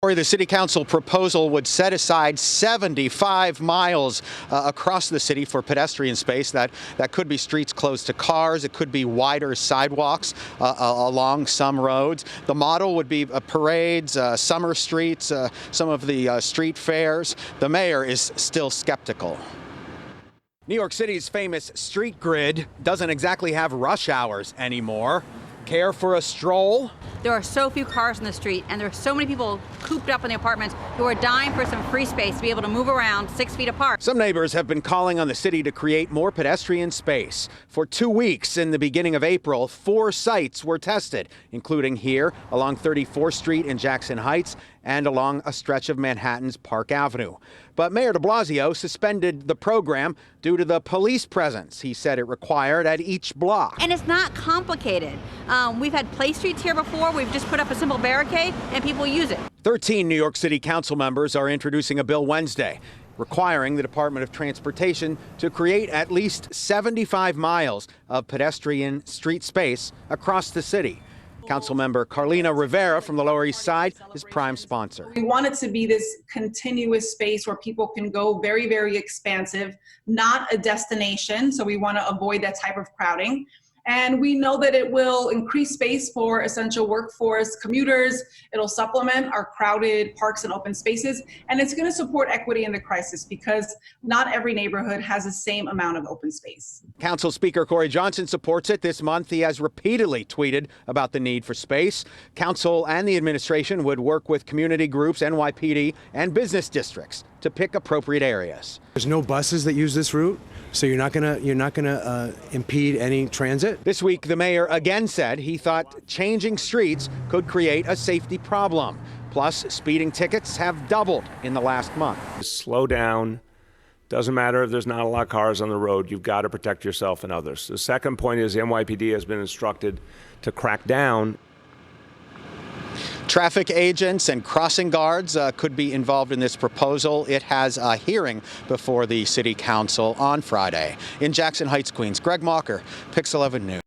The City Council proposal would set aside 75 miles across the city for pedestrian space. That could be streets closed to cars. It could be wider sidewalks along some roads. The model would be parades, summer streets, some of the street fairs. The mayor is still skeptical. New York City's famous street grid doesn't exactly have rush hours anymore. Care for a stroll? There are so few cars in the street, and there are so many people cooped up in the apartments who are dying for some free space to be able to move around 6 feet apart. Some neighbors have been calling on the city to create more pedestrian space. For 2 weeks in the beginning of April, 4 sites were tested, including here along 34th Street in Jackson Heights and along a stretch of Manhattan's Park Avenue. But Mayor de Blasio suspended the program due to the police presence he said it required at each block. And it's not complicated. We've had play streets here before. We've just put up a simple barricade and people use it. 13 New York City council members are introducing a bill Wednesday requiring the Department of Transportation to create at least 75 miles of pedestrian street space across the city. Councilmember Carlina Rivera from the Lower East Side is prime sponsor. We want it to be this continuous space where people can go very, very expansive, not a destination. So we want to avoid that type of crowding. And we know that it will increase space for essential workforce commuters. It'll supplement our crowded parks and open spaces. And it's going to support equity in the crisis because not every neighborhood has the same amount of open space. Council Speaker Corey Johnson supports it. This month, he has repeatedly tweeted about the need for space. Council and the administration would work with community groups, NYPD, and business districts to pick appropriate areas. There's no buses that use this route, so you're not gonna impede any transit. This week, the mayor again said he thought changing streets could create a safety problem. Plus, speeding tickets have doubled in the last month. Slow down. Doesn't matter if there's not a lot of cars on the road. You've got to protect yourself and others. The second point is the NYPD has been instructed to crack down. Traffic agents and crossing guards could be involved in this proposal. It has a hearing before the City Council on Friday. In Jackson Heights, Queens, Greg Mocker, Pix 11 News.